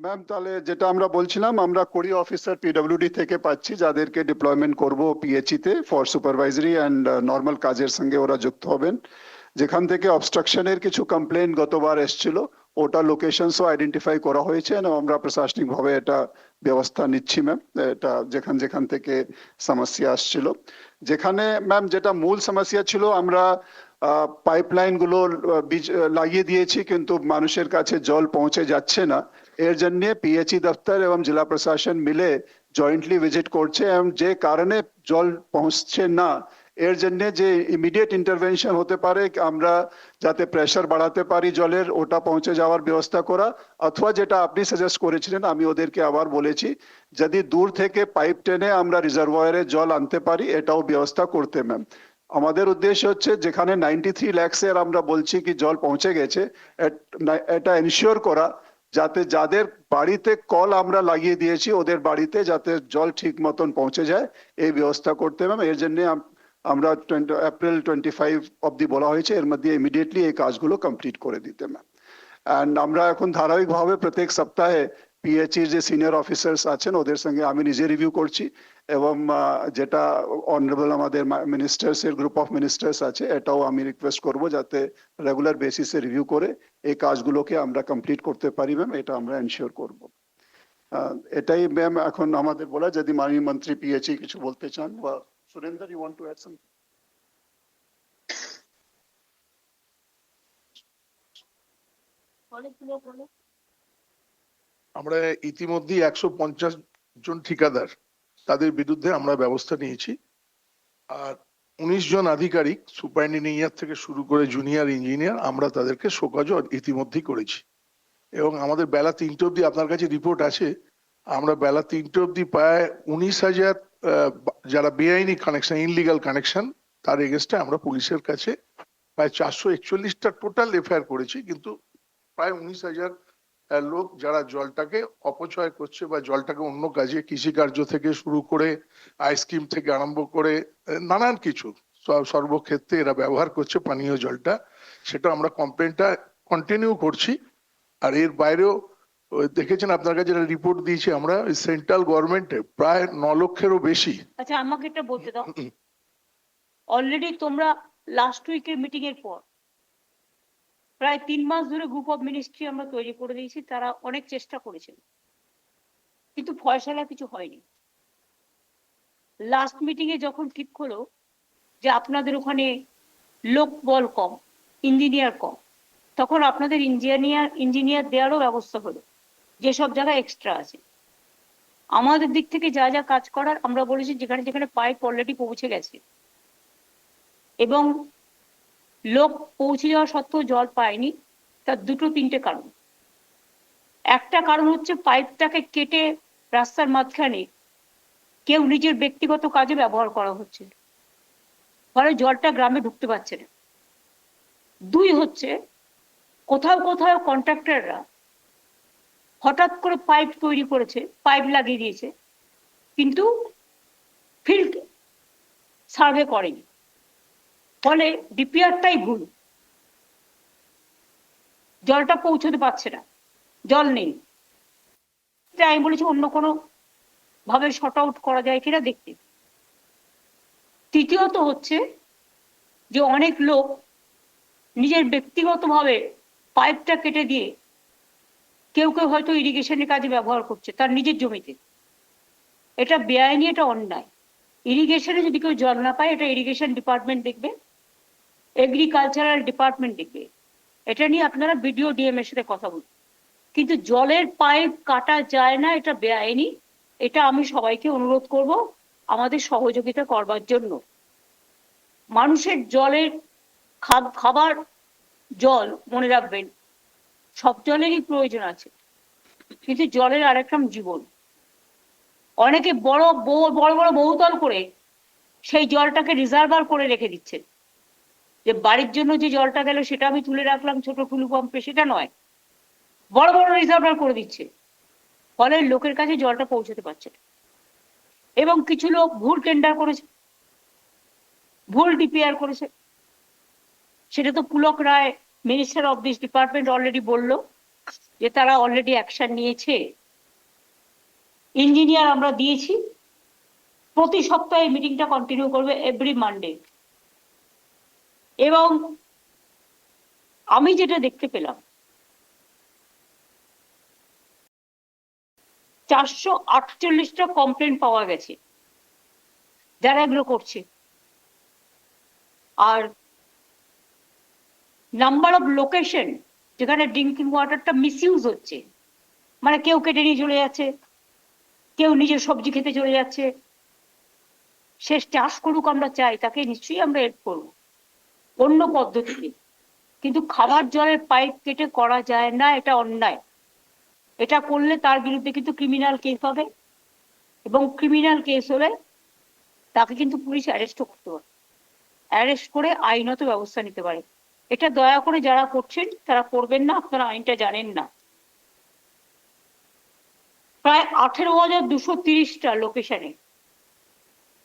Ma'am, তাহলে যেটা আমরা বলছিলাম, আমরা কোরি অফিসার পিডব্লিউডি থেকে পাচ্ছি, যাদেরকে ডিপ্লয়মেন্ট করব পিএচই তে ফর সুপারভাইজারি অ্যান্ড নর্মাল কাজের সঙ্গে ওরা যুক্ত হবেন। যেখান থেকে অবস্ট্রাকশনের কিছু কমপ্লেন গতবার এসেছিল, ওটা লোকেশনসও আইডেন্টিফাই করা হয়েছে এবং আমরা প্রশাসনিকভাবে এটা ব্যবস্থা নিচ্ছি ম্যাম। এটা যেখান যেখান থেকে সমস্যা আসছিল, যেখানে ম্যাম যেটা মূল সমস্যা ছিল, আমরা পাইপলাইন গুলো লাগিয়ে দিয়েছি কিন্তু মানুষের কাছে জল পৌঁছে যাচ্ছে না। এর জন্য পিএচই দপ্তর এবং জেলা প্রশাসন মিলে জয়েন্টলি ভিজিট করছে এবং যে কারণে জল পৌঁছছে না, এর জন্য যে ইমিডিয়েট ইন্টারভেনশন হতে পারে, আমরা যাতে প্রেসার বাড়াতে পারি জলের, ওটা পৌঁছে যাওয়ার ব্যবস্থা করা, অথবা যেটা আপনি সাজেস্ট করেছিলেন, আমি ওদেরকে আবার বলেছি, যদি দূর থেকে পাইপ টেনে আমরা রিজার্ভয়ারে জল আনতে পারি, এটাও ব্যবস্থা করতে ম্যাম। আমাদের উদ্দেশ্য হচ্ছে যেখানে 93 লাখের আমরা বলছি কি জল পৌঁছে গেছে, এটা এনশিওর করা যাতে যাদের বাড়িতে কল আমরা লাগিয়ে দিয়েছি ওদের বাড়িতে যাতে জল ঠিক মতন পৌঁছে যায়, এই ব্যবস্থা করতে ম্যাম। এর জন্য আমরা এপ্রিল 25 অব্দি বলা হয়েছে, এর মধ্যে ইমিডিয়েটলি এই কাজগুলো কমপ্লিট করে দিতে ম্যাম। অ্যান্ড আমরা এখন ধারাবাহিকভাবে প্রত্যেক সপ্তাহে পিএইচইর যে সিনিয়র অফিসার্স আছেন ওদের সঙ্গে আমি নিজে রিভিউ করছি, এবং যেটা অনারেবল আমাদের মিনিস্টার্স এর গ্রুপ অফ মিনিস্টার্স আছে, এটাও আমি রিকোয়েস্ট করব যাতে রেগুলার বেসিসে রিভিউ করে এই কাজগুলোকে আমরা কমপ্লিট করতে পারি ম্যাম, এটা আমরা এনশিওর করব। এটাই ম্যাম এখন আমাদের বলা। যদি মাননীয় মন্ত্রী পিএইচই কিছু বলতে চান, বা Surendra, you want to add something? আমরা ইতিমধ্যে 150 জন ঠিকাদার তাদের বিরুদ্ধে আমরা ব্যবস্থা নিয়েছি, আর 19 জন আধিকারিক সুপারিনটেন্ডেন্ট থেকে শুরু করে জুনিয়র ইঞ্জিনিয়ার আমরা তাদেরকে শোকজও ইতিমধ্যেই করেছি। এবং আমাদের বেলা 3টে অব্দি আপনার কাছে রিপোর্ট আছে, আমরা বেলা 3টে অব্দি প্রায় 19,000 যারা বেআইনি কানেকশন, ইনলিগাল কানেকশন, তার এগেনস্টে আমরা পুলিশের কাছে প্রায় 441টা টোটাল এফআইআর করেছি। কিন্তু প্রায় 19,000 লোক যারা জলটাকে অপচয় করছে বা জলটাকে অন্য কাজে, কৃষিকার্য থেকে শুরু করে আইসক্রিম থেকে আরম্ভ করে নানান কিছু সর্বক্ষেত্রে এরা ব্যবহার করছে পানীয় জলটা, সেটা আমরা কমপ্লেনটা কন্টিনিউ করছি। আর এর বাইরেও দেখেছেন আপনার কাছে যেটা রিপোর্ট দিয়েছি আমরা, সেন্ট্রাল গভর্নমেন্টে প্রায় 9 লক্ষেরও বেশি। আচ্ছা, আমাকে এটা বলতে দাও, অলরেডি তোমরা লাস্ট উইকের মিটিং এর পর প্রায় 3 মাস ধরে গ্রুপ অফ মিনিস্ট্রি আমরা তৈরি করে দিয়েছি, তারা অনেক চেষ্টা করেছেন কিন্তু ফয়সালা কিছু হয়নি। লাস্ট মিটিং এ যখন ঠিক হলো যে আপনাদের ওখানে লোক বল কম, ইঞ্জিনিয়ার কম, তখন আপনাদের ইঞ্জিনিয়ার দেওয়ারও ব্যবস্থা হলো, যেসব জায়গায় এক্সট্রা আছে। আমাদের দিক থেকে যা যা কাজ করার আমরা বলেছি, যেখানে যেখানে পাইপ অলরেডি পৌঁছে গেছে এবং লোক পৌঁছে যাওয়া সত্ত্বেও জল পায়নি, তার 2-3টে কারণ। একটা কারণ হচ্ছে পাইপটাকে কেটে রাস্তার মাঝখানে কেউ নিজের ব্যক্তিগত কাজে ব্যবহার করা হচ্ছে, ফলে জলটা গ্রামে ঢুকতে পারছে না। 2 হচ্ছে কোথাও কোথাও কন্ট্রাক্টররা হঠাৎ করে পাইপ তৈরি করেছে, পাইপ লাগিয়ে দিয়েছে, কিন্তু ফিল্ড সার্ভে করেনি, ফলে ডিপিআরটাই ভুল, জলটা পৌঁছতে পারছে না, জল নেই। আমি বলেছি অন্য কোনো ভাবে শর্ট আউট করা যায় কিনা দেখতে। তৃতীয়ত হচ্ছে যে অনেক লোক নিজের ব্যক্তিগতভাবে পাইপটা কেটে দিয়ে কেউ কেউ হয়তো ইরিগেশনের কাজে ব্যবহার করছে তার নিজের জমিতে। এটা বেআইনি, এটা অন্যায়। ইরিগেশনে যদি কেউ জল না পায়, এটা ইরিগেশন ডিপার্টমেন্ট দেখবে, এগ্রিকালচারাল ডিপার্টমেন্ট দেখবে, এটা নিয়ে আপনারা বিডিও ডিএম এর সাথে কথা বলুন। কিন্তু জলের পাইপ কাটা যায় না, এটা বেআইনি। এটা আমি সবাইকে অনুরোধ করব আমাদের সহযোগিতা করবার জন্য। মানুষের জলের খাবার জল, মনে রাখবেন সব জলেরই প্রয়োজন আছে, কিন্তু জলের আরেক নাম জীবন। অনেকে বড় বড় বড় বহুতল করে সেই জলটাকে রিজার্ভার করে রেখে দিচ্ছে, যে বাড়ির জন্য যে জলটা গেল সেটা আমি তুলে রাখলাম ছোট টুলু পাম্পে, সেটা নয়, বড় বড় রিজার্ভার করে দিচ্ছে, ফলে লোকের কাছে জলটা পৌঁছতে পারছে না। এবং কিছু লোক ভুল টেন্ডার করেছে, ভুল ডিপিআর করেছে, সেটা তো Pulak Roy, minister of this department, already বললো যে তারা অলরেডি অ্যাকশন নিয়েছে। ইঞ্জিনিয়ার আমরা দিয়েছি, প্রতি সপ্তাহে মিটিংটা কন্টিনিউ করবে এভরি মানডে। এবং আমি যেটা দেখতে পেলাম, 448টা কমপ্লেন পাওয়া গেছে যারা এগুলো করছে। আর নাম্বার অফ লোকেশন যেখানে ড্রিঙ্কিং ওয়াটারটা মিসইউজ হচ্ছে, মানে কেউ কেটে নিয়ে চলে যাচ্ছে, কেউ নিজের সবজি খেতে চলে যাচ্ছে। সে চাষ করুক, আমরা চাই, তাকে নিশ্চয়ই আমরা হেল্প করবো অন্য পদ্ধতিতে, কিন্তু খাবার জলের পাইপ কেটে করা যায় না, এটা অন্যায়। এটা করলে তার বিরুদ্ধে কিন্তু ক্রিমিনাল কেস হবে, এবং ক্রিমিনাল কেস হলে তাকে কিন্তু পুলিশ অ্যারেস্ট করতে পারে, অ্যারেস্ট করে আইনত ব্যবস্থা নিতে পারে। এটা দয়া করে যারা করছেন তারা করবেন না, আপনারা আইনটা জানেন না। প্রায় 18,230টা লোকেশনে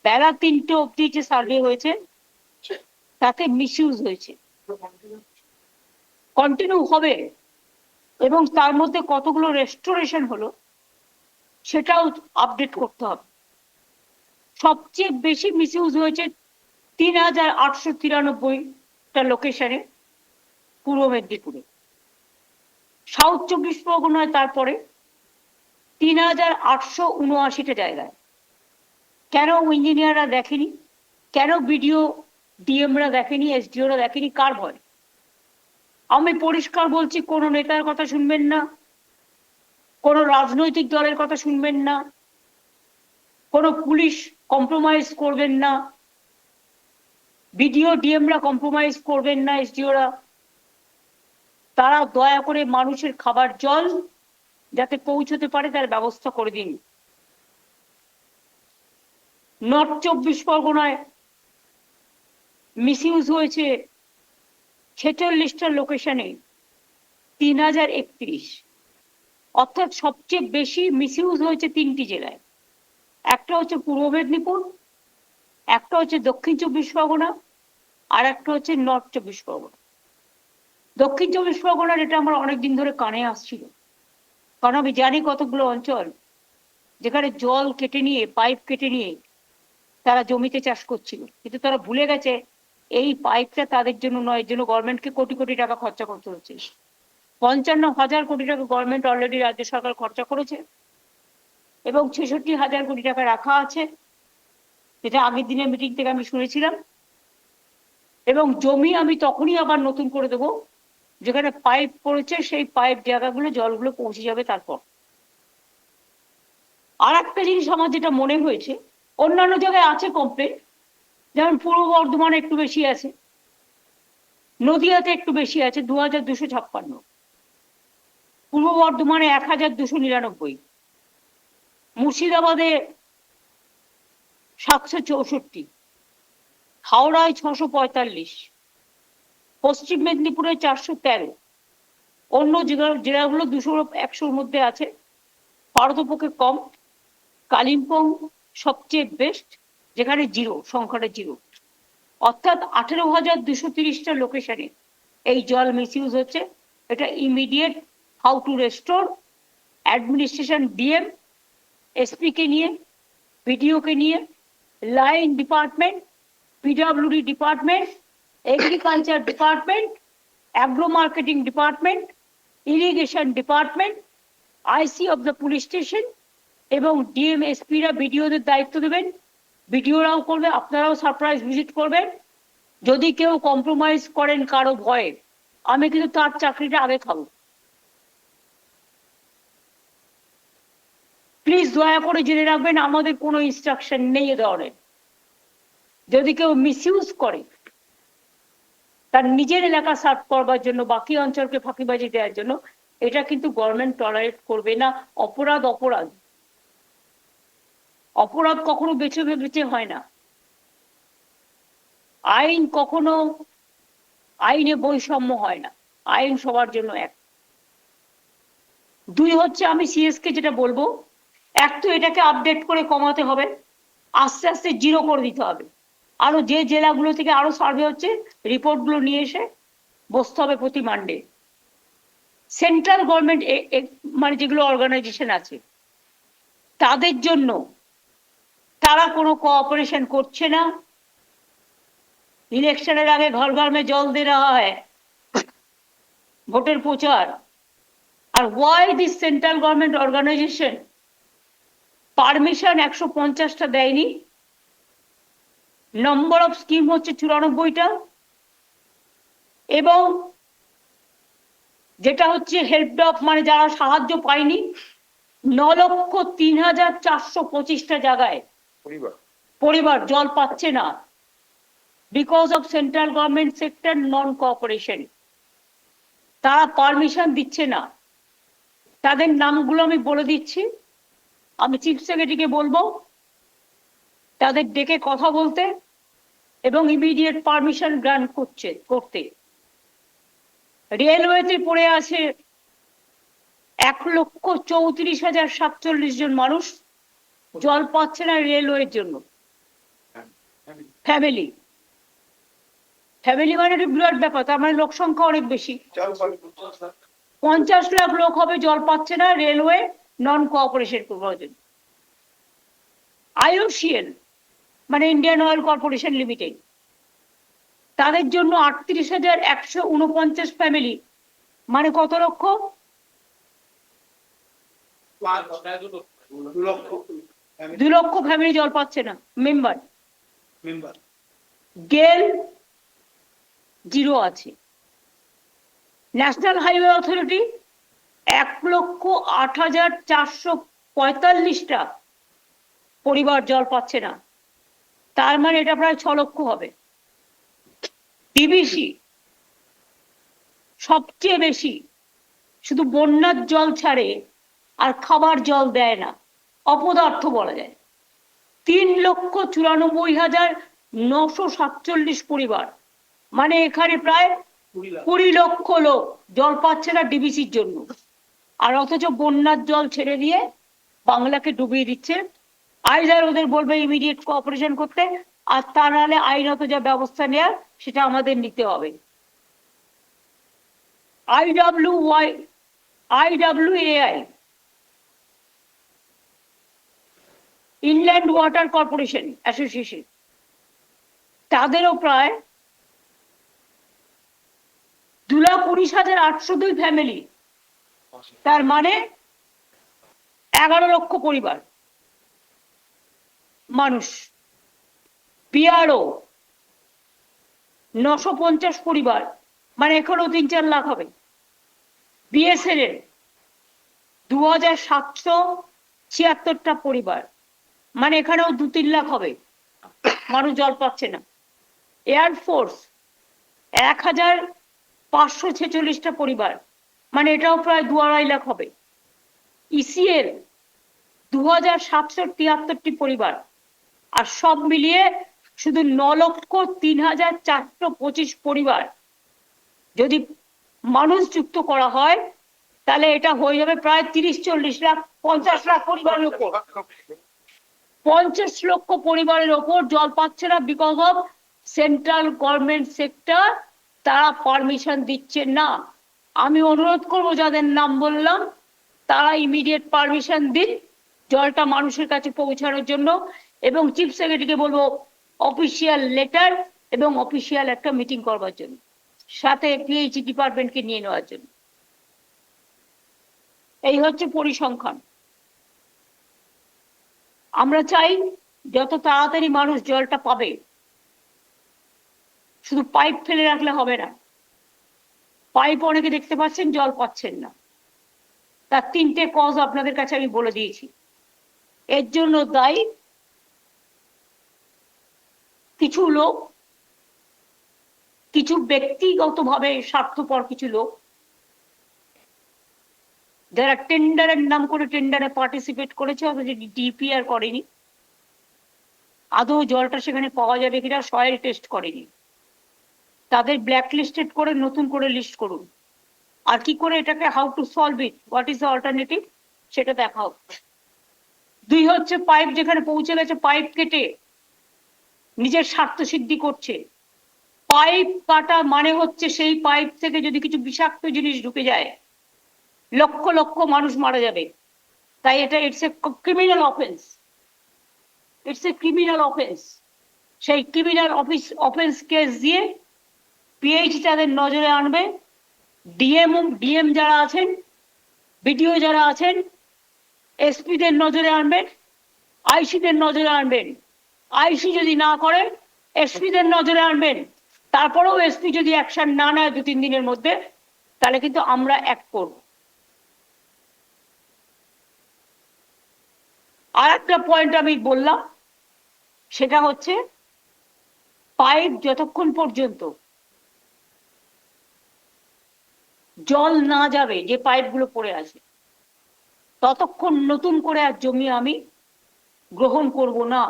বেলা 3টে অব্দি যে সার্ভে হয়েছে তাতে মিসইউজ হয়েছে, কন্টিনিউ হবে। এবং তার মধ্যে কতগুলো রেস্টোরেশন হলো সেটাও আপডেট করতে হবে। সবচেয়ে বেশি মিসইউজ হয়েছে 3,893টা লোকেশনে পূর্ব মেদিনীপুরে। সাউথ 24 পরগনায় তারপরে 3,879টা জায়গায়। কেন ইঞ্জিনিয়াররা দেখেনি? কেন বিডিও ডিএমরা দেখেনি? এসডিওরা দেখেনি? কার ভয়? আমি পরিষ্কার বলছি, কোনো নেতার কথা শুনবেন না, কোনো রাজনৈতিক দলের কথা শুনবেন না, কোনো পুলিশ কম্প্রোমাইজ করবেন না, বিডিও ডিএমরা কম্প্রোমাইজ করবেন না, এসডিওরা। তারা দয়া করে মানুষের খাবার জল যাতে পৌঁছতে পারে তার ব্যবস্থা করে দিন। নর্থ 24 পরগনায় মিসইউজ হয়েছে 46টা লোকেশনে 3,031, অর্থাৎ সবচেয়ে বেশি মিসইউজ হয়েছে 3টি জেলায়। একটা হচ্ছে পূর্ব মেদিনীপুর, একটা হচ্ছে দক্ষিণ 24 পরগনা, আর একটা হচ্ছে নর্থ 24 পরগনা। দক্ষিণ 24 পরগনার এটা আমার অনেকদিন ধরে কানে আসছিল, কারণ আমি জানি কতগুলো অঞ্চল যেখানে জল কেটে নিয়ে, পাইপ কেটে নিয়ে তারা জমিতে চাষ করছিল, কিন্তু তারা ভুলে গেছে এই পাইপটা তাদের জন্য নয়, এর জন্য গভর্নমেন্টকে কোটি কোটি টাকা খরচা করতে হচ্ছে। 55,000 কোটি টাকা গভর্নমেন্ট অলরেডি রাজ্য সরকার খরচা করেছে, এবং 66,000 কোটি টাকা রাখা আছে, যেটা আগের দিনের মিটিং থেকে আমি শুনেছিলাম। এবং জমি আমি তখনই আবার নতুন করে দেবো যেখানে পাইপ পড়েছে, সেই পাইপ জায়গাগুলো জলগুলো পৌঁছে যাবে। তারপর আর একটা জিনিস আমার যেটা মনে হয়েছে, অন্যান্য জায়গায় আছে কমপ্লেন, যেমন পূর্ব বর্ধমানে একটু বেশি আছে, নদিয়াতে একটু বেশি আছে 2,256, পূর্ব বর্ধমানে 1,299, মুর্শিদাবাদে 764, হাওড়ায় 645, পশ্চিম মেদিনীপুরে 413, অন্য জেলাগুলো 200-100-র মধ্যে আছে, পারতপক্ষে কম। কালিম্পং সবচেয়ে বেস্ট, যেখানে 0, সংখ্যাটা 0। অর্থাৎ 18,230টা লোকেশনে এই জল মিসইউজ হচ্ছে। এটা immediate how to restore, administration, DM, SP কে নিয়ে, বিডিও কে নিয়ে, line department, PWD department, agriculture department, agro marketing department, irrigation department, IC of the police station, এবং ডিএম এসপিরা বিডিওদের দায়িত্ব দেবেন। বিডিওরাও করবে, আপনারাও সারপ্রাইজ ভিজিট করবেন। যদি কেউ কম্প্রোমাইজ করেন কারো ভয়ে, আমি কিন্তু তার চাকরিটা আগে খাবো। প্লিজ দয়া করে জেনে রাখবেন, আমাদের কোনো ইনস্ট্রাকশন নেই এ ধরনের। যদি কেউ মিসইউজ করে তার নিজের এলাকা সার্ভ করবার জন্য, বাকি অঞ্চলকে ফাঁকিবাজি দেওয়ার জন্য, এটা কিন্তু গভর্নমেন্ট টলারেট করবে না। অপরাধ অপরাধ, অপরাধ কখনো বেছে বেছে হয় না। আইন কখনো, আইনে বৈষম্য হয় না, আইন সবার জন্য এক। 2 হচ্ছে, আমি সিএস কে যেটা বলবো, এক তো এটাকে আপডেট করে কমাতে হবে, আস্তে আস্তে 0 করে দিতে হবে। আরো যে জেলাগুলো থেকে আরো সার্ভে হচ্ছে, রিপোর্টগুলো নিয়ে এসে বসতে হবে প্রতি মানডে। সেন্ট্রাল গভর্নমেন্ট মানে যেগুলো অর্গানাইজেশন আছে তাদের জন্য তারা কোনো কোঅপারেশন করছে না। ইলেকশনের আগে ঘর ঘর মে জল দে রাহা হয় ভোটের প্রচার। আর why this central government organisation permission 150টা দেয়নি, নম্বর অফ স্কিম হচ্ছে 94টা, এবং যেটা হচ্ছে হেল্প অফ মানে যারা সাহায্য পায়নি 9,03,425টা জায়গায় পরিবার জল পাচ্ছে না, because of central government sector non cooperation. তারা পারমিশন দিচ্ছে না। তাদের নামগুলো আমি বলে দিচ্ছি, আমি চিফ সেক্রেটারিকে বলবো তাদের ডেকে কথা বলতে এবং ইমিডিয়েট পারমিশন গ্রান্ট করতে। রেলওয়েতে পড়ে আছে 1,34,047 জন মানুষ জল পাচ্ছে না রেলওয়ের জন্য। ফ্যামিলি মানে একটা বিরাট ব্যাপার, তার মানে লোক সংখ্যা অনেক বেশি। 50 লাখ লোক হবে জল পাচ্ছে না রেলওয়ে নন কোঅপারেশন করার জন্য। IOCL মানে ইন্ডিয়ান অয়েল কর্পোরেশন লিমিটেড, তাদের জন্য 38,149 ফ্যামিলি, মানে কত লক্ষ? 2 লক্ষ ফ্যামিলি জল পাচ্ছে না মেম্বার। গেল 0 আছে। ন্যাশনাল হাইওয়ে অথরিটি 1,08,445টা পরিবার জল পাচ্ছে না, তার মানে এটা প্রায় 6 লক্ষ হবে। ডিবিসি সবচেয়ে বেশি, শুধু বন্যার জল ছাড়ে আর খাবার জল দেয় না, অপদার্থ বলা যায়। 3,94,947 পরিবার, মানে এখানে প্রায় 20 লক্ষ লোক জল পাচ্ছে না ডিবিসির জন্য। আর অথচ বন্যার জল ছেড়ে দিয়ে বাংলাকে ডুবিয়ে দিচ্ছে। আইদার ওদের বলবে ইমিডিয়েট কোঅপারেশন করতে, আর তা নাহলে আইনত যা ব্যবস্থা নেওয়ার সেটা আমাদের নিতে হবে। IWAI inland water corporation association, তাদেরও প্রায় 2,19,802 ফ্যামিলি, তার মানে 11 লক্ষ পরিবার মানুষ। PRO 950 পরিবার, মানে এখনো 3-4 লাখ হবে। BSNL 2,776টা পরিবার, মানে এখানেও 2-3 লাখ হবে মানুষ জল পাচ্ছে না। এয়ারফোর্স 1,546টা পরিবার, মানে এটাও প্রায় 2-2.5 লাখ হবে। ECL 2,773টি পরিবার, আর সব মিলিয়ে শুধু 9,03,425 পরিবার যদি মানুষ যুক্ত করা হয় তাহলে এটা হয়ে যাবে প্রায় 30-40 লাখ, 50 লাখ পরিবারের উপর। 50 লক্ষ পরিবারের ওপর জল পাচ্ছে না because of central government sector, তারা পারমিশন দিচ্ছে না। আমি অনুরোধ করব যাদের নাম বললাম তারা ইমিডিয়েট পারমিশন দিন জলটা মানুষের কাছে পৌঁছানোর জন্য, এবং চিফ সেক্রেটারিকে বলবো অফিসিয়াল লেটার এবং অফিসিয়াল একটা মিটিং করবার জন্য, সাথে PHE ডিপার্টমেন্টকে নিয়ে নেওয়ার জন্য। এই হচ্ছে পরিসংখ্যান। আমরা চাই যত তাড়াতাড়ি মানুষ জলটা পাবে। শুধু পাইপ ফেলে রাখলে হবে না, পাইপ অনেকে দেখতে পাচ্ছেন জল পাচ্ছেন না। তার 3টে কজ আপনাদের কাছে আমি বলে দিয়েছি। এর জন্য দায়ী কিছু লোক, কিছু ব্যক্তিগতভাবে স্বার্থপর কিছু লোক যারা টেন্ডারের নাম করে টেন্ডারে পার্টিসিপেট করেছে অথচ DPR করেনি, আদৌ জলটা সেখানে পাওয়া যাবে কিনা সয়েল টেস্ট করেনি। তাদের ব্ল্যাক লিস্টেড করে নতুন করে লিস্ট করুন, আর কি করে এটাকে how to solve it, what is the alternative, সেটা দেখা হোক। 2 হচ্ছে পাইপ যেখানে পৌঁছে গেছে পাইপ কেটে নিজের স্বার্থ সিদ্ধি করছে। পাইপ কাটা মানে হচ্ছে সেই পাইপ থেকে যদি কিছু বিষাক্ত জিনিস ঢুকে যায় লক্ষ লক্ষ মানুষ মারা যাবে। তাই এটা it's a criminal offence, it's a criminal offence. সেই ক্রিমিনাল অফেন্স কেস দিয়ে পিএইচ তাদের নজরে আনবে। ডিএম যারা আছেন, বিডিও যারা আছেন, এসপিদের নজরে আনবেন, আইসিদের নজরে আনবেন। আইসি যদি না করে এসপিদের নজরে আনবেন। তারপরেও এসপি যদি অ্যাকশন না নেয় 2-3 দিনের মধ্যে, তাহলে কিন্তু আমরা অ্যাক্ট করব। আর একটা পয়েন্ট আমি বললাম, সেটা হচ্ছে পাইপ যতক্ষণ পর্যন্ত জল না যাবে, যে পাইপগুলো পড়ে আছে, ততক্ষণ নতুন করে আর জমি আমি গ্রহণ করব না।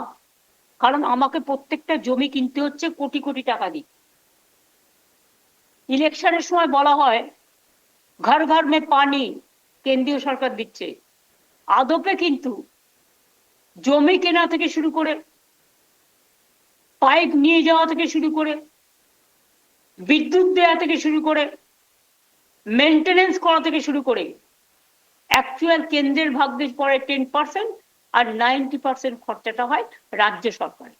কারণ আমাকে প্রত্যেকটা জমি কিনতে হচ্ছে কোটি কোটি টাকা দিয়ে। ইলেকশনের সময় বলা হয় ঘর ঘর মে পানি কেন্দ্রীয় সরকার দিচ্ছে, আদপে কিন্তু জমি কেনা থেকে শুরু করে, পাইপ নিয়ে যাওয়া থেকে শুরু করে, বিদ্যুৎ দেওয়া থেকে শুরু করে, মেনটেনেন্স করা থেকে শুরু করে, অ্যাকচুয়াল কেন্দ্রের ভাগ্যে পড়ে 10% আর 90% খরচাটা হয় রাজ্য সরকারে।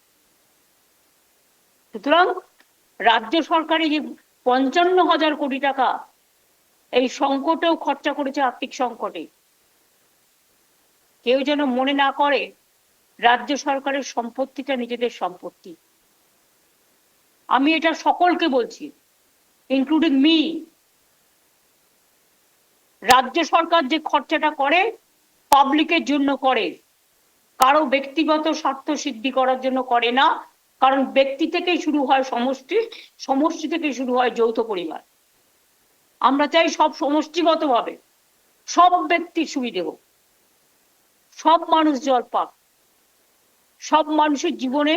সুতরাং রাজ্য সরকারে যে 55,000 কোটি টাকা এই সংকটেও খরচা করেছে, আর্থিক সংকটে, কেউ যেন মনে না করে রাজ্য সরকারের সম্পত্তিটা নিজেদের সম্পত্তি। আমি এটা সকলকে বলছি, ইনক্লুডিং মি। রাজ্য সরকার যে খরচাটা করে পাবলিকের জন্য করে, কারো ব্যক্তিগত স্বার্থ সিদ্ধি করার জন্য করে না। কারণ ব্যক্তি থেকেই শুরু হয় সমষ্টি, সমষ্টি থেকেই শুরু হয় যৌথ পরিবার। আমরা চাই সব সমষ্টিগতভাবে সব ব্যক্তির সুবিধে হোক, সব মানুষ জল পাক, সব মানুষের জীবনে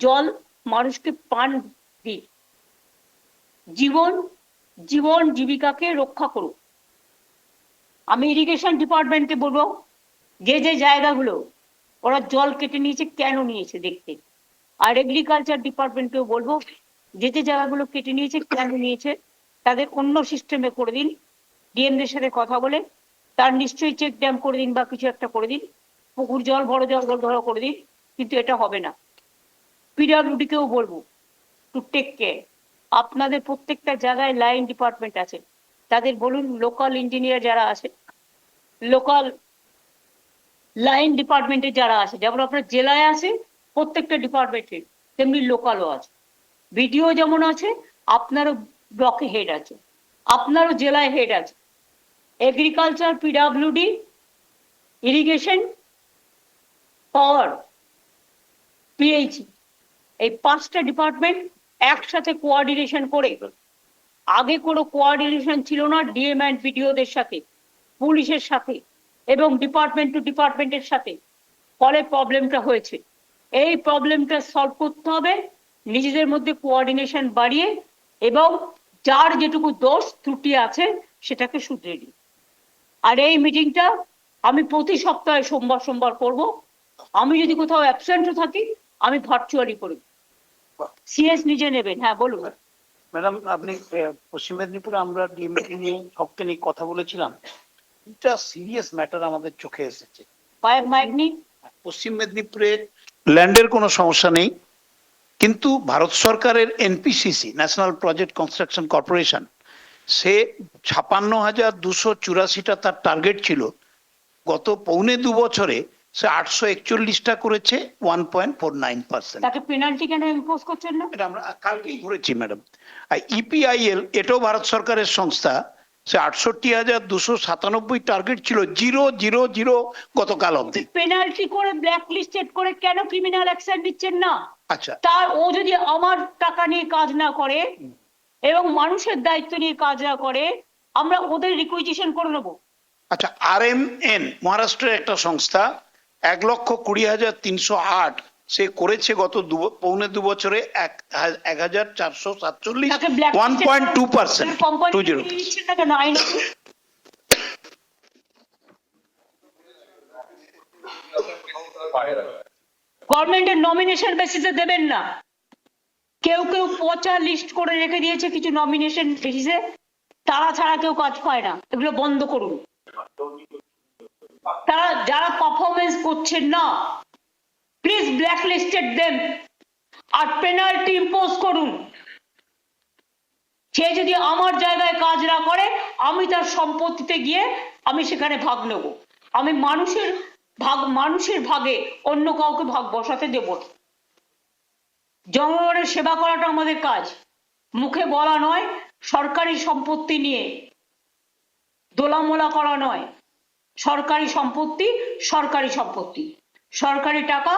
জল মানুষকে পান দিক, জীবন জীবিকাকে রক্ষা করুক। আমি ইরিগেশন ডিপার্টমেন্টকে বলবো, যে যে জায়গাগুলো ওরা জল কেটে নিয়েছে কেন নিয়েছে দেখতে। আর এগ্রিকালচার ডিপার্টমেন্টকেও বলবো, যে যে জায়গাগুলো কেটে নিয়েছে কেন নিয়েছে তাদের অন্য সিস্টেমে করে দিন। ডিএমদের সাথে কথা বলে তার নিশ্চয়ই চেক ড্যাম করে দিন বা কিছু একটা করে দিন, পুকুর জল বড় জল ধরা করে দিন। কিন্তু এটা হবে না। পিডব্লিউডিকেও বলবো টু টেক কেয়ার। আপনাদের প্রত্যেকটা জায়গায় লাইন ডিপার্টমেন্ট আছে, তাদের বলুন লোকাল ইঞ্জিনিয়ার যারা আছে, লোকাল লাইন ডিপার্টমেন্টে যারা আছে, যেমন আপনার জেলায় আছে প্রত্যেকটা ডিপার্টমেন্টে, তেমনি লোকালও আছে। বিডিও যেমন আছে, আপনারও ব্লকে হেড আছে, আপনারও জেলায় হেড আছে। এগ্রিকালচার, পিডব্লিউডি, ইরিগেশন, পাওয়ার, পিএইচই, এই 5টা ডিপার্টমেন্ট একসাথে কোঅর্ডিনেশন করে, আগে কোনো কোঅর্ডিনেশন ছিল না ডিএম অ্যান্ড বিডিওদের সাথে, পুলিশের সাথে এবং ডিপার্টমেন্ট টু ডিপার্টমেন্টের সাথে, ফলে প্রবলেমটা হয়েছে। এই প্রবলেমটা সলভ করতে হবে নিজেদের মধ্যে কোঅর্ডিনেশন বাড়িয়ে, এবং যার যেটুকু দোষ ত্রুটি আছে সেটাকে শুধরে নিই। আর এই মিটিংটা আমি প্রতি সপ্তাহে সোমবার করব। আমি যদি কোথাও অ্যাবসেন্টও থাকি আমি ভার্চুয়ালি করব। সিএস নিজে নেবেন। হ্যাঁ বলুন ম্যাডাম, আপনি পশ্চিম মেদিনীপুরে আমরা ডিএমপি নিয়ে সবকে নিয়ে কথা বলেছিলাম। এটা সিরিয়াস ম্যাটার আমাদের চোখে এসেছে। মাইক নিন। পশ্চিম মেদিনীপুরে ল্যান্ডের কোনো সমস্যা নেই, কিন্তু ভারত সরকারের এনপিসিসি, ন্যাশনাল প্রজেক্ট কনস্ট্রাকশন কর্পোরেশন, সে 56,284টা তার টার্গেট ছিল। গত 1.25 বছরে সে 841টা করেছে, 1.49%। তাকে পেনাল্টি কেন ইম্পোজ করছেন না? এটা আমরা কালকেই করেছি ম্যাডাম। আর ইপিআইএল, এটাও ভারত সরকারের সংস্থা, সে 68,297 টার্গেট ছিল, 000 গতকাল অবধি। পেনাল্টি করে ব্ল্যাক লিস্টেড করে কেন ক্রিমিনাল অ্যাকশন নিচ্ছেন না? আচ্ছা, তার ও যদি আমার টাকা নিয়ে কাজ না করে এবং মানুষের দায়িত্ব নিয়ে কাজ না করে, আমরা ওদের রিকুইজিশন করে নেবো। আচ্ছা, RMN মহারাষ্ট্রের একটা সংস্থা, 1,20,308 সে করেছে গত 1.25 বছরে 1,447, তাকে black listed 1.2%। কোম্পানি দিচ্ছেন না কেন? আইন গভর্নমেন্টের নমিনেশন বেসিসে দেবেন না। কেউ পচা লিস্ট করে রেখে দিয়েছে কিছু নমিনেশন বেসিসে, তারা ছাড়া কেউ কাজ পায় না। এগুলো বন্ধ করুন। তারা যারা পারফরমেন্স করছেন না, প্লিজ ব্ল্যাকলিস্টেড দেম আর পেনাল্টি ইম্পোজ করুন। সে যদি আমার জায়গায় কাজ না করে, আমি তার সম্পত্তিতে গিয়ে আমি সেখানে ভাগ নেব। আমি মানুষের ভাগে অন্য কাউকে ভাগ বসাতে দেব না। জনগণের সেবা করাটা আমাদের কাজ, মুখে বলা নয়, সরকারি সম্পত্তি নিয়ে দোলামোলা করা নয়। সরকারি সম্পত্তি সরকারি সম্পত্তি, সরকারি টাকা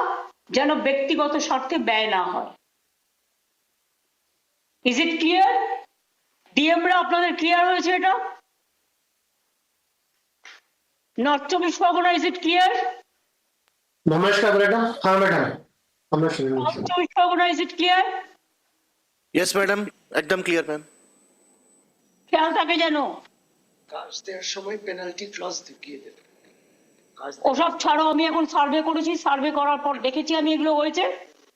যেন ব্যক্তিগত স্বার্থে ব্যয় না হয়। Is it clear? ডিএমরা আপনাদের ক্লিয়ার হয়েছে এটা? নর্থ চব্বিশ পরগনা, ইজ ইট ক্লিয়ার? नमस्कार मैडम। हाँ मैडम, আমরা শুনে সাউথ নিচ্ছি। চব্বিশ Pargana, is it clear? Yes madam, एकदम क्लियर मैम। খেয়াল থাকে যেন। কাজ দেওয়ার সময় পেনাল্টি ক্লজ ঢুকিয়ে দেবে। ওসব ছাড়ো, আমি এখন সার্ভে করেছি, সার্ভে করার পর দেখেছি আমি এগুলো হয়েছে।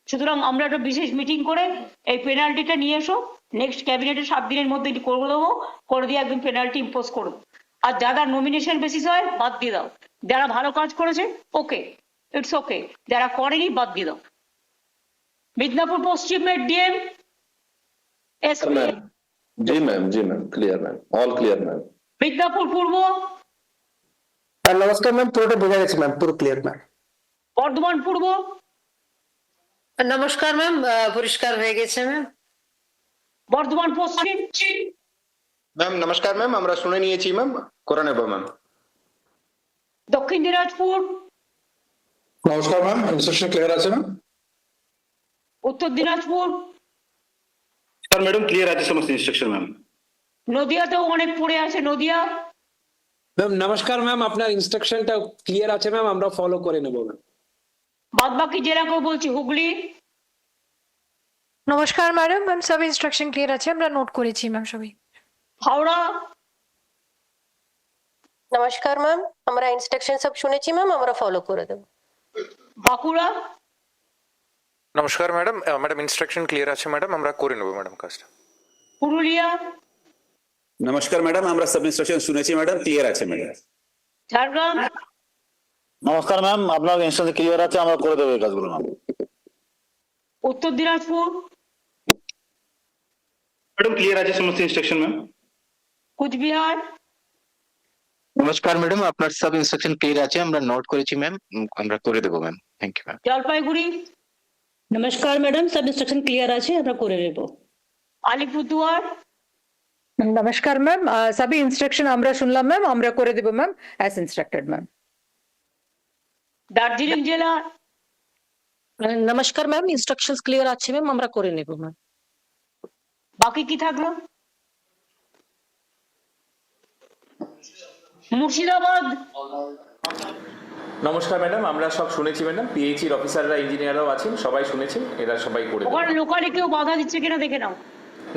সুতরাং আমরা একটা বিশেষ মিটিং করে এই পেনাল্টিটা নিয়ে এসো, নেক্সট ক্যাবিনেটে 7 দিনের মধ্যে এটি করে দেবো, করে দিয়ে একদম পেনাল্টি ইম্পোজ করবো। আর যারা নমিনেশন বেসিস হয় বাদ দিয়ে দাও, যারা ভালো কাজ করেছে ওকে, ইটস ওকে, যারা করেনি বাদ দিয়ে দাও। মিদনাপুর পশ্চিমের DM SP, ma'am ji ma'am clear ma'am, all clear ma'am. Midnapore পূর্ব, নমস্কার ম্যাম, পুরোটা বোঝা গেছে ম্যাম, পুরো ক্লিয়ার ম্যাম। বর্ধমান পূর্ব, নমস্কার ম্যাম, পরিষ্কার হয়ে গেছে ম্যাম। বর্ধমান পশ্চিম, ম্যাম নমস্কার ম্যাম, আমরা শুনে নিয়েছি ম্যাম, করে নেব ম্যাম। দক্ষিণ দিনাজপুর, नमस्कार मैम, इंस्ट्रक्शन क्लियर আছে ম্যাম? উত্তর দিনাজপুর, सर मैडम क्लियर আছে সমস্ত ইনস্ট্রাকশন ম্যাম। নদিয়াতেও অনেক পড়ে আছে, নদিয়া। ম্যাম নমস্কার ম্যাম, আপনার ইনস্ট্রাকশনটা ক্লিয়ার আছে ম্যাম, আমরা ফলো করে নেব ম্যাম। বাদ বাকি জেলাকেও বলছি, হুগলি, নমস্কার ম্যাডাম, ম্যাম সব ইনস্ট্রাকশন ক্লিয়ার আছে, আমরা নোট করেছি ম্যাম সবই। হাওড়া, নমস্কার ম্যাম, আমরা ইনস্ট্রাকশন সব শুনেছি ম্যাম, আমরা ফলো করে দেব। বাঁকুড়া, নমস্কার ম্যাডাম, ম্যাডাম ইনস্ট্রাকশন ক্লিয়ার আছে ম্যাডাম, আমরা করে নেব ম্যাডাম কাজটা। পুরুলিয়া, নমস্কার ম্যাডাম, আমরা সব ইনস্ট্রাকশন শুনেছি ম্যাডাম, ক্লিয়ার আছে ম্যাডাম। ঝাড়গ্রাম, নমস্কার ম্যাম, আপনার ইনস্ট্রাকশন ক্লিয়ার আছে, আমরা করে দেব এই কাজগুলো ম্যাম। উত্তর দিনাজপুর, ম্যাডাম ক্লিয়ার আছে সমস্ত ইনস্ট্রাকশন ম্যাম। কুচবিহার, নমস্কার ম্যাডাম, আপনার সব ইনস্ট্রাকশন ক্লিয়ার আছে, আমরা নোট করেছি ম্যাম, আমরা করে দেবো ma'am. Thank you ma'am. Jalpaiguri, নমস্কার ম্যাডাম, সব ইনস্ট্রাকশন ক্লিয়ার আছে, আমরা করে নেব। আলিপুরদুয়ার, নমস্কার ম্যাম, সবই ইনস্ট্রাকশন আমরা শুনলাম ম্যাম, আমরা করে দেব ma'am as instructed ma'am. Darjeeling জেলা, নমস্কার ম্যাম, ইনস্ট্রাকশনস ক্লিয়ার আছে ম্যাম, আমরা করে নেব ম্যাম। বাকি কি থাকলো? মুর্শিদাবাদ, নমস্কার ম্যাডাম, আমরা সব শুনেছি ম্যাডাম, পিএইচির অফিসাররা ইঞ্জিনিয়াররাও আছেন, সবাই শুনেছেন, এরা সবাই করে দেবে। ওখানে লোকালে কেউ বাধা দিচ্ছে কিনা দেখে নাও।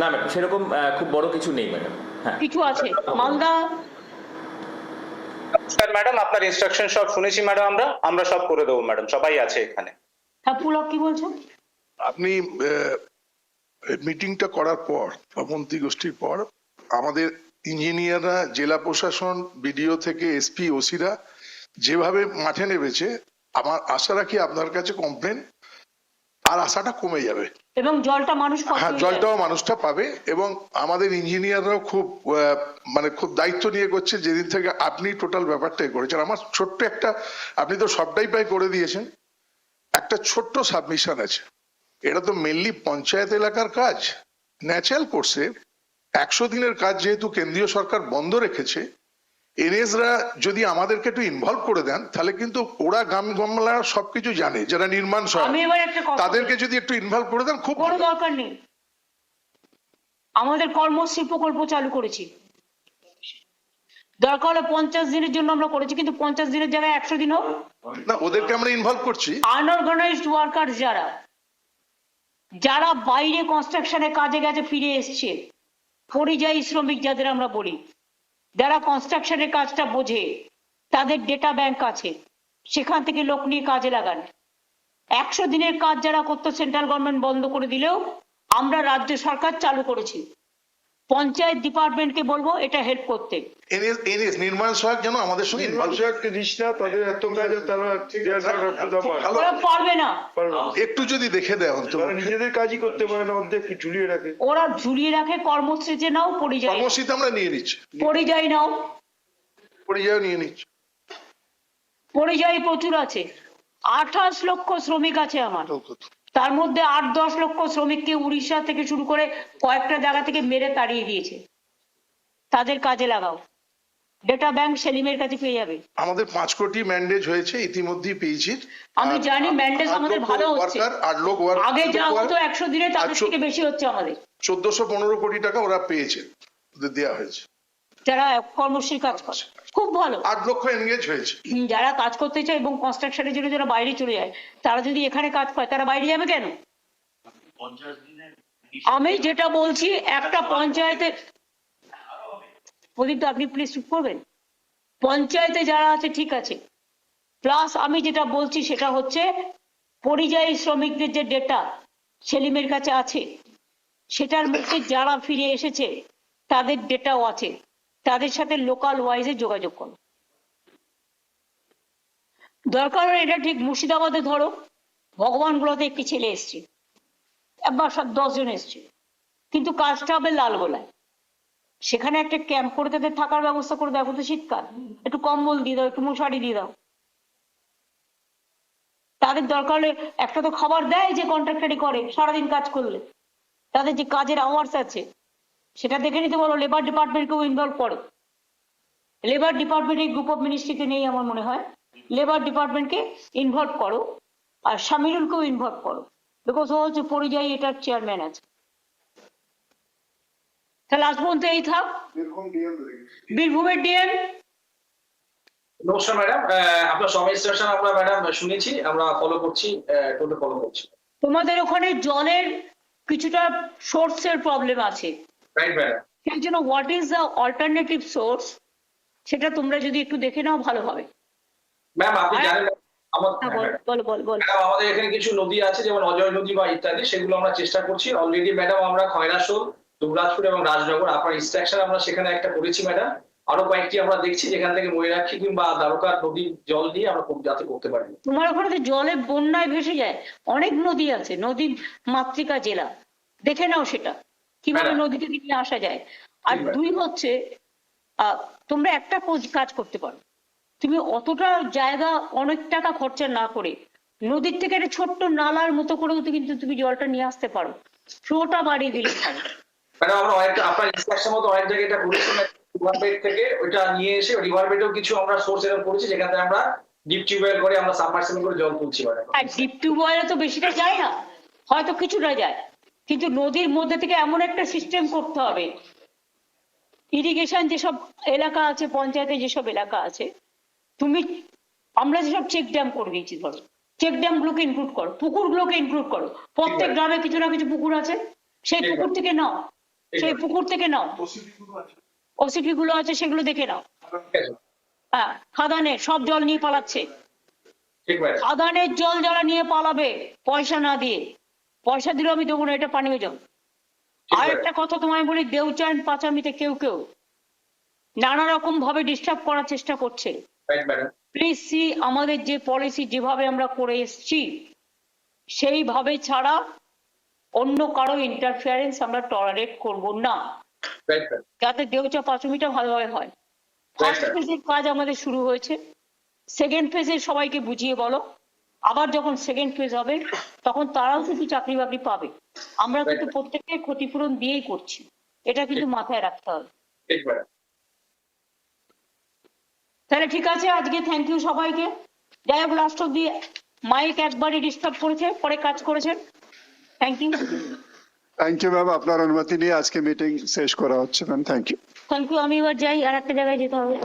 না ম্যাডাম, সেরকম খুব বড় কিছু নেই ম্যাডাম। হ্যাঁ কিছু আছে। মালদা, স্যার ম্যাডাম, আপনার ইনস্ট্রাকশন সব শুনেছি ম্যাডাম, আমরা সব করে দেবো ম্যাডাম, সবাই আছে এখানে। হ্যাঁ পুলক কি বলছো? আপনি মিটিংটা করার পর বা মন্ত্রী গোষ্ঠীর পর আমাদের ইঞ্জিনিয়াররা, জেলা প্রশাসন, বিডিও থেকে এসপি, ওসিরা যেভাবে মাঠে নেমেছে, আমার আশা রাখি আপনার কাছে কমপ্লেন আর আশাটা কমে যাবে। এবং জলটা মানুষ পাচ্ছে। হ্যাঁ, জলটাও মানুষটা পাবে। এবং আমাদের ইঞ্জিনিয়াররাও খুব মানে খুব দায়িত্ব নিয়ে করছে, যেদিন থেকে আপনি টোটাল ব্যাপারটাই করেছেন। আমার ছোট্ট একটা, আপনি তো সবটাই প্রায় করে দিয়েছেন, একটা ছোট্ট সাবমিশন আছে। এটা তো মেনলি পঞ্চায়েত এলাকার কাজ। ন্যাচারাল কোর্সে 100 দিনের কাজ যেহেতু কেন্দ্রীয় সরকার বন্ধ রেখেছে, এনএসরা যদি আমাদেরকে একটু ইনভলভ করে দেন, তাহলে কিন্তু ওরা গ্রামলা সবকিছু জানে, যারা নির্মাণ আমি এবার একটা কথা তাদেরকে যদি একটু ইনভলভ করে দেন, খুব কোনো দরকার নেই। আমাদের কর্মশ্রী প্রকল্প চালু করেছি, দরকার হলে 50 দিনের জন্য আমরা করেছি, কিন্তু 50 দিনের জায়গায় 100 দিন হোক। না, ওদেরকে আমরা ইনভলভ করছি। আনঅর্গানাইজড ওয়ার্কার যারা বাইরে কনস্ট্রাকশনের কাজে গেছে ফিরে এসছে, পরিযায়ী শ্রমিক যাদের আমরা বলি, যারা কনস্ট্রাকশনের কাজটা বোঝে, তাদের ডেটা ব্যাংক আছে, সেখান থেকে লোক নিয়ে কাজে লাগান। 100 দিনের কাজ যারা করতো সেন্ট্রাল গভর্নমেন্ট বন্ধ করে দিলেও আমরা রাজ্য সরকার চালু করেছি। পঞ্চায়েত ডিপার্টমেন্টকে বলবো এটা হেল্প করতে। এনএস নির্মাণ সহায়ক যেন আমাদের সঙ্গে involve হয়। ভালো, ওরা পারবে না, একটু যদি দেখে দেয় অন্তত। নিজেদের কাজই করতে পারে না, অর্ধেক ঝুলিয়ে রাখে। ওরা ঝুলিয়ে রাখে। কর্মসূচি নাও, পরিযায়ী কর্মসূচিতে আমরা নিয়ে নিচ্ছি, পরিযায়ী নাও, পরিযায়ও নিয়ে নিচ্ছি। পরিযায়ী প্রচুর আছে। 28 লক্ষ শ্রমিক আছে আমার, তার মধ্যে 8-10 লক্ষ শ্রমিককে উড়িষ্যা থেকে শুরু করে কয়েকটা জায়গা থেকে মেরে তাড়িয়ে দিয়েছে। তাদের কাজে লাগাও। ডেটা ব্যাংক সেলিমের কাছে পেয়ে যাবে। আমাদের 5 কোটি ম্যান্ডেজ হয়েছে ইতিমধ্যেই পেয়েছি। আমি জানি ম্যান্ডেজ আমাদের ভালো হচ্ছে। 8 লোক ওয়ার্কার, আগে যা হতো 100 দিনে তাদের থেকে বেশি হচ্ছে আমাদের। 1415 কোটি টাকা ওরা পেয়েছে, ওদের দেওয়া হয়েছে। যারা কর্মশ্রী কাজ করে খুব ভালো। 8 লক্ষ এনগেজ হয়েছে। যারা কাজ করতে চায় এবং কনস্ট্রাকশনের জন্য যারা বাইরে চলে যায়, তারা যদি এখানে কাজ পায় তারা বাইরে যাবে কেন? আমি যেটা বলছি, একটা পঞ্চায়েতে, প্রদীপ আপনি প্লিজ চুপ করবেন। পঞ্চায়েতে যারা আছে ঠিক আছে, প্লাস আমি যেটা বলছি সেটা হচ্ছে পরিযায়ী শ্রমিকদের যে ডেটা সেলিমের কাছে আছে, সেটার মধ্যে যারা ফিরে এসেছে তাদের ডেটাও আছে। তাদের সাথে লোকাল ওয়াইজে যোগাযোগ করো। দরকার হলে এটা ঠিক মুর্শিদাবাদে ধরো, ভগবানগুলোতে একটি ছেলে এসছে, একবার 10 জন এসছে, কিন্তু কাজটা হবে লালগোলায়। সেখানে একটা ক্যাম্প করে তাদের থাকার ব্যবস্থা করে দাও। এখন তো শীতকাল, একটু কম্বল দিয়ে দাও, একটু মশারি দিয়ে দাও। তাদের দরকার হলে একটা তো খাবার দেয় যে কন্ট্রাক্টারি করে সারাদিন কাজ করলে, তাদের যে কাজের আওয়ার্স আছে সেটা দেখে নিতে বলো। লেবার ডিপার্টমেন্টকেও ইনভলভ করো। লেবার ডিপার্টমেন্টের গ্রুপ অফ মিনিস্ট্রিতে নেই আমার মনে হয়। লেবার ডিপার্টমেন্টকে ইনভলভ করো, আর শামিরুলকেও ইনভলভ করো, বিকজ ও হচ্ছে পরিযায়ী এটার চেয়ারম্যান আছে। তাহলে আজ পর্যন্ত এই থাক। বীরভূমের ডিএম। নমস্কার ম্যাডাম, আপনার সব ইনস্ট্রাকশন আমরা ম্যাডাম শুনেছি, আমরা ফলো করছি, টোটাল ফলো করছি। তোমাদের ওখানে জলের কিছুটা সোর্সের প্রবলেম আছে, রাইট ম্যাডাম। সেই জন্য what is the alternative source সেটা তোমরা যদি একটু দেখে নাও ভালো হবে। ম্যাম আপনি জানেন বলো বলো বলো। আমাদের এখানে কিছু নদী আছে, যেমন অজয় নদী বা ইত্যাদি, সেগুলো আমরা চেষ্টা করছি অলরেডি ম্যাডাম। আমরা খয়রাসোল, দুবরাজপুর এবং রাজনগর আপনার ইনস্ট্রাকশন আমরা সেখানে একটা করেছি ম্যাডাম। আরো কয়েকটি আমরা দেখছি যেখান থেকে ময়ূরাক্ষী কিংবা দ্বারকা নদীর জল নিয়ে আমরা যাতে করতে পারি। তোমার ওখানে তো জলে বন্যায় ভেসে যায়, অনেক নদী আছে, নদী মাতৃকা জেলা, দেখে নাও সেটা কিভাবে নদী থেকে নিয়ে আসা যায়। আর 2 হচ্ছে তোমরা একটা কাজ করতে পারো, তুমি অতটা জায়গা অনেক টাকা খরচা না করে নদীর থেকে একটা ছোট্ট নালার মতো করেও কিন্তু তুমি জলটা নিয়ে আসতে পারো, ফ্লোটা বাড়িয়ে দিলে পারো। ম্যাডাম আমরা অনেকটা আপনার ইনস্ট্রাকশন মতো অনেক জায়গায় এটা করেছি, রিভার বেড থেকে ওইটা নিয়ে এসে রিভার বেডেও কিছু আমরা সোর্স এরকম করেছি যেখান থেকে আমরা ডিপ টিউবওয়েল করে আমরা সাবমার্সিবল করে জল তুলছি ম্যাডাম। আর ডিপ টিউবওয়েলে তো বেশিটা যায় না, হয়তো কিছুটা যায়, কিন্তু নদীর মধ্যে থেকে এমন একটা সিস্টেম করতে হবে। ইরিগেশন যেসব এলাকা আছে, পঞ্চায়েতে যেসব এলাকা আছে, তুমি আমরা যেসব চেক ড্যাম করে দিয়েছি, ধরো চেক ড্যাম গুলোকে ইনক্লুড করো, পুকুর গুলোকে ইনক্লুড করো। প্রত্যেক গ্রামে কিছু না কিছু পুকুর আছে, সেই পুকুর থেকে নাও, সেই পুকুর থেকে নাও। ওসিপি গুলো আছে সেগুলো দেখে নাও। হ্যাঁ, খাদানে সব জল নিয়ে পালাচ্ছে। খাদানের জল যারা নিয়ে পালাবে পয়সা না দিয়ে, পয়সা দিলেও আমি দেবো না, এটা পানীয় জল। আর একটা কথা তোমায় বলি, দেউচান পাচামিতে কেউ কেউ নানা রকম ভাবে ডিস্টার্ব করার চেষ্টা করছে। প্লিজ সি, আমাদের যে পলিসি যেভাবে আমরা করে এসছি সেইভাবে ছাড়া অন্য কারো ইন্টারফিয়ারেন্স আমরা টলারেট করব না, যাতে দেউচা পাঁচমিটা ভালোভাবে হয়। ফার্স্ট ফেজের কাজ আমাদের শুরু হয়েছে, সেকেন্ড ফেজে সবাইকে বুঝিয়ে বলো। আবার যখন সেকেন্ড ফেজ হবে তখন তারাও কিন্তু চাকরি বাকরি পাবে। আমরা কিন্তু প্রত্যেককে ক্ষতিপূরণ দিয়েই করছি, এটা কিন্তু মাথায় রাখতে হবে। তাহলে ঠিক আছে, আজকে থ্যাংক ইউ সবাইকে। যাই হোক, লাস্ট অব্দি মাইক একবারই ডিস্টার্ব করেছে, পরে কাজ করেছেন। Thank you. Thank you ma'am, আপনার অনুমতি নিয়ে আজকে মিটিং শেষ করা হচ্ছে ma'am. Thank you. Thank you. আমি এবার যাই, আর একটা জায়গায় যেতে হবে।